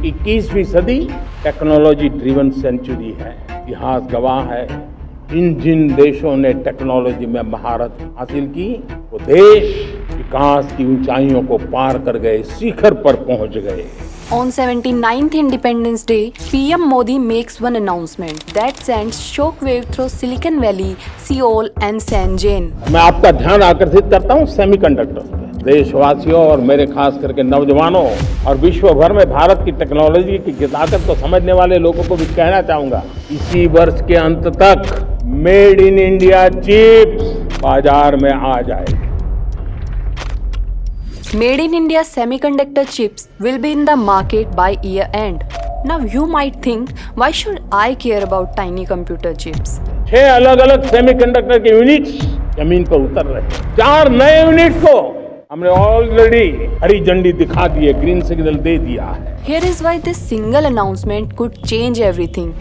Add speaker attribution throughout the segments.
Speaker 1: 21वीं सदी technology driven century है। इतिहास गवाह है, जिन जिन देशों ने टेक्नोलॉजी में महारत हासिल की, वो देश विकास की ऊंचाइयों को पार कर गए, शिखर पर पहुंच गए।
Speaker 2: On 79th Independence Day, PM Modi makes one announcement that sends shockwave through Silicon Valley, Seoul and Shenzhen.
Speaker 1: मैं आपका ध्यान आकर्षित करता हूं सेमीकंडक्टर्स पे। देशवासियों और मेरे खास करके नौजवानों और विश्व भर में भारत की टेक्नोलॉजी की ताकत को समझने वाले लोगों को भी कहना चाहूंगा, इसी वर्ष के अंत तक मेड इन इंडिया चिप्स बाजार में आ जाएगी।
Speaker 2: Made in India semiconductor chips will be in the market by year end. Now you might think, why should I care about tiny computer chips?
Speaker 1: 6 अलग अलग सेमीकंडक्टर के यूनिट्स जमीन पर उतर रहे हैं। 4 नए यूनिट्स को हमने ऑलरेडी हरी झंडी दिखा दी है, ग्रीन सिग्नल दे दिया है।
Speaker 2: Here is why this single announcement could change everything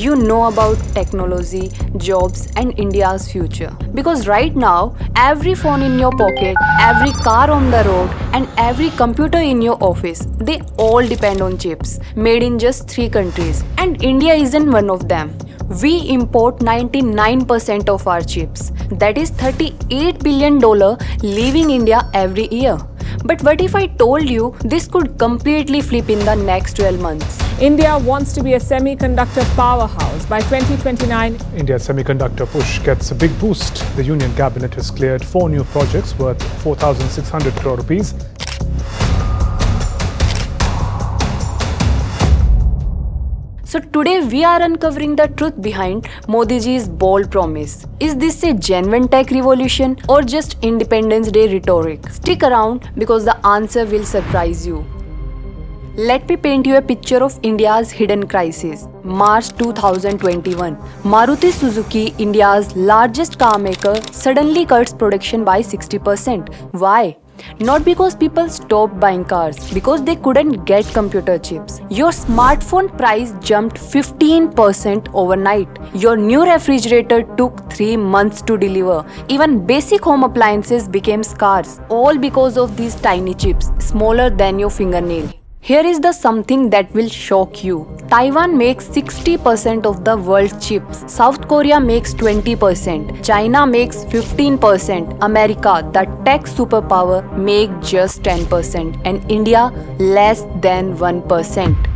Speaker 2: you know about technology, jobs and India's future. Because right now, every phone in your pocket, every car on the road and every computer in your office, they all depend on chips made in just 3 countries. And India isn't one of them. We import 99% of our chips. That is $38 billion leaving India every year. But what if I told you this could completely flip in the next 12 months?
Speaker 3: India wants to be a semiconductor powerhouse by 2029.
Speaker 4: India's semiconductor push gets a big boost. The Union Cabinet has cleared 4 new projects worth 4,600 crore rupees.
Speaker 2: So today we are uncovering the truth behind Modi ji's bold promise. Is this a genuine tech revolution or just Independence Day rhetoric? Stick around because the answer will surprise you. Let me paint you a picture of India's hidden crisis. March 2021. Maruti Suzuki, India's largest car maker, suddenly cuts production by 60%. Why? Not because people stopped buying cars, because they couldn't get computer chips. Your smartphone price jumped 15% overnight. Your new refrigerator took 3 months to deliver. Even basic home appliances became scarce, all because of these tiny chips, smaller than your fingernail. Here is the something that will shock you. Taiwan makes 60% of the world's chips. South Korea makes 20%. China makes 15%. America, the tech superpower, makes just 10%. And India, less than 1%.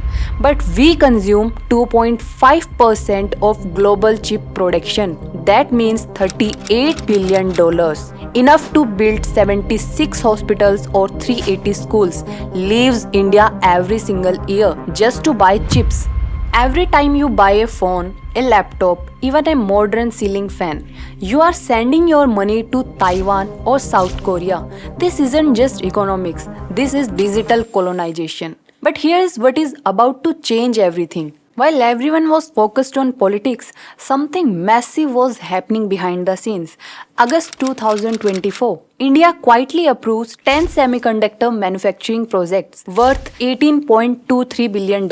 Speaker 2: But we consume 2.5% of global chip production. That means $38 billion. Enough to build 76 hospitals or 380 schools. Leaves India every single year just to buy chips. Every time you buy a phone, a laptop, even a modern ceiling fan, you are sending your money to Taiwan or South Korea. This isn't just economics, this is digital colonization. But here is what is about to change everything. While everyone was focused on politics, something massive was happening behind the scenes. August 2024, India quietly approves 10 semiconductor manufacturing projects worth $18.23 billion.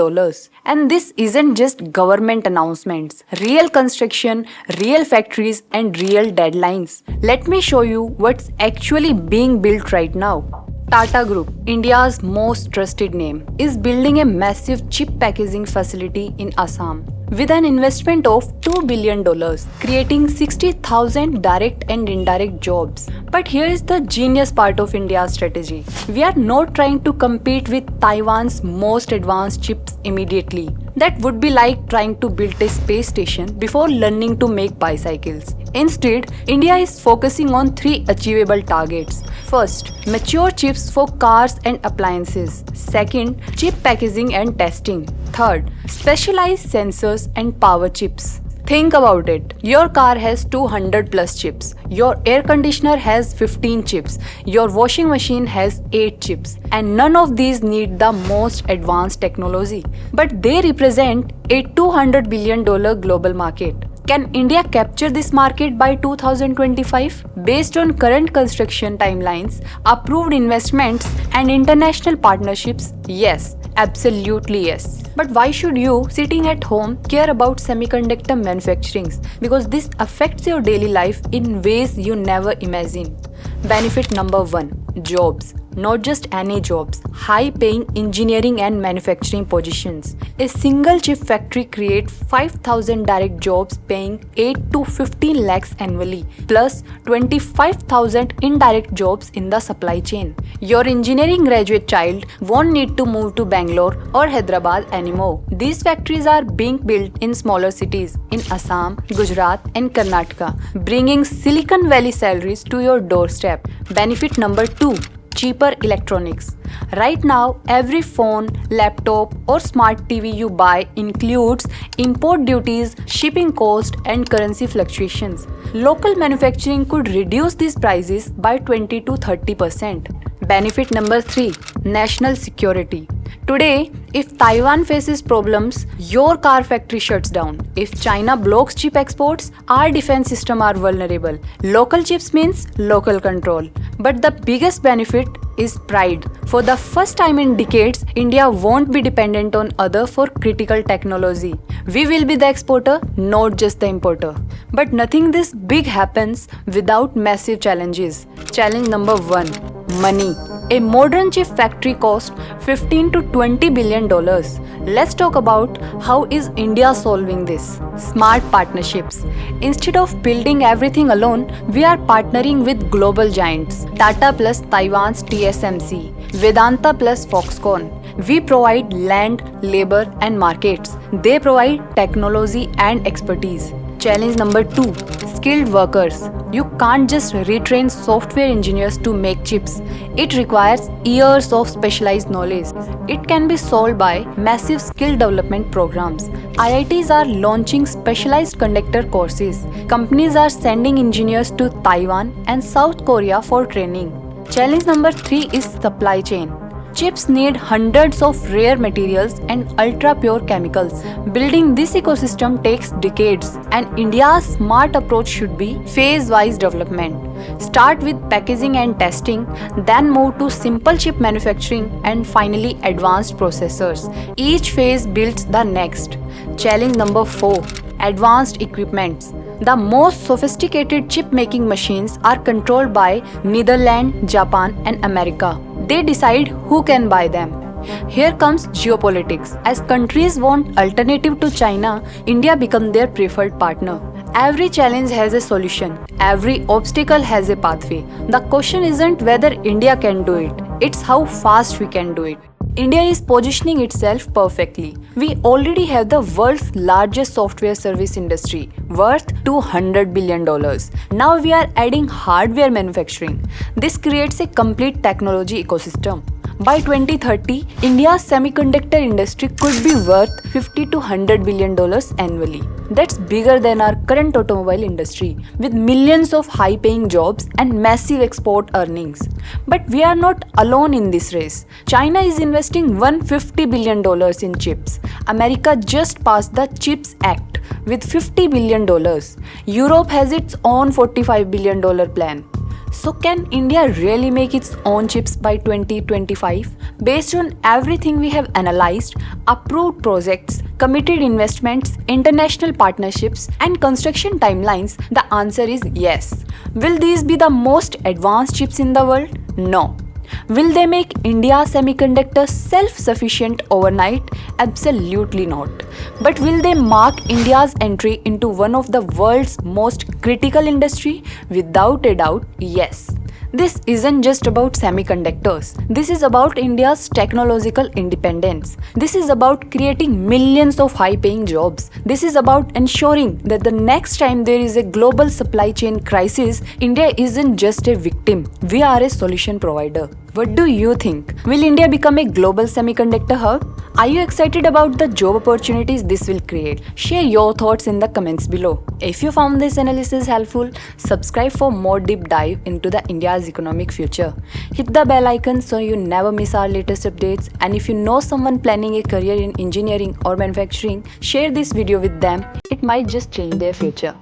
Speaker 2: And this isn't just government announcements. Real construction, real factories and real deadlines. Let me show you what's actually being built right now. Tata Group, India's most trusted name, is building a massive chip packaging facility in Assam with an investment of $2 billion, creating 60,000 direct and indirect jobs. But here is the genius part of India's strategy. We are not trying to compete with Taiwan's most advanced chips immediately. That would be like trying to build a space station before learning to make bicycles. Instead, India is focusing on 3 achievable targets. First, mature chips for cars and appliances. Second, chip packaging and testing. Third, specialized sensors and power chips. Think about it. Your car has 200 plus chips. Your air conditioner has 15 chips. Your washing machine has 8 chips. And none of these need the most advanced technology. But they represent a $200 billion global market. Can India capture this market by 2025? Based on current construction timelines, approved investments, and international partnerships, yes, absolutely yes. But why should you, sitting at home, care about semiconductor manufacturing? Because this affects your daily life in ways you never imagined. Benefit number 1. Jobs. not just any jobs, high-paying engineering and manufacturing positions. A single chip factory creates 5,000 direct jobs paying 8 to 15 lakhs annually, plus 25,000 indirect jobs in the supply chain. Your engineering graduate child won't need to move to Bangalore or Hyderabad anymore. These factories are being built in smaller cities in Assam, Gujarat and Karnataka, bringing Silicon Valley salaries to your doorstep. Benefit number 2. Cheaper electronics. Right now, every phone, laptop or smart TV you buy includes import duties, shipping cost and currency fluctuations. Local manufacturing could reduce these prices by 20 to 30%. Benefit number 3. National security. Today, if Taiwan faces problems, your car factory shuts down. If China blocks chip exports, our defense system are vulnerable. Local chips means local control. But the biggest benefit is pride. For the first time in decades, India won't be dependent on other for critical technology. We will be the exporter, not just the importer. But nothing this big happens without massive challenges. Challenge number 1. Money. A modern chip factory costs $15 to $20 billion. Let's talk about how is India solving this. Smart partnerships. Instead of building everything alone, we are partnering with global giants. Tata plus Taiwan's TSMC, Vedanta plus Foxconn. We provide land, labor and markets. They provide technology and expertise. Challenge number 2. Skilled workers. You can't just retrain software engineers to make chips. It requires years of specialized knowledge. It can be solved by massive skill development programs. IITs are launching specialized conductor courses. Companies are sending engineers to Taiwan and South Korea for training. Challenge number 3 is supply chain. Chips need hundreds of rare materials and ultra-pure chemicals. Building this ecosystem takes decades, and India's smart approach should be phase-wise development. Start with packaging and testing, then move to simple chip manufacturing, and finally advanced processors. Each phase builds the next. Challenge number 4. Advanced equipments. The most sophisticated chip-making machines are controlled by Netherlands, Japan, and America. They decide who can buy them. Here comes geopolitics. As countries want alternative to China, India becomes their preferred partner. Every challenge has a solution. Every obstacle has a pathway. The question isn't whether India can do it. It's how fast we can do it. India is positioning itself perfectly. We already have the world's largest software service industry, worth $200 billion. Now we are adding hardware manufacturing. This creates a complete technology ecosystem. By 2030, India's semiconductor industry could be worth $50 to $100 billion annually. That's bigger than our current automobile industry, with millions of high-paying jobs and massive export earnings. But we are not alone in this race. China is investing $150 billion in chips. America just passed the CHIPS Act with $50 billion. Europe has its own $45 billion plan. So can India really make its own chips by 2025? Based on everything we have analyzed, approved projects, committed investments, international partnerships, and construction timelines, the answer is yes. Will these be the most advanced chips in the world? No. Will they make India semiconductors self-sufficient overnight? Absolutely not. But will they mark India's entry into one of the world's most critical industry? Without a doubt, yes. This isn't just about semiconductors. This is about India's technological independence. This is about creating millions of high-paying jobs. This is about ensuring that the next time there is a global supply chain crisis, India isn't just a victim. We are a solution provider. What do you think? Will India become a global semiconductor hub? Are you excited about the job opportunities this will create? Share your thoughts in the comments below. If you found this analysis helpful, subscribe for more deep dive into the India's economic future. Hit the bell icon so you never miss our latest updates. And if you know someone planning a career in engineering or manufacturing, share this video with them. It might just change their future.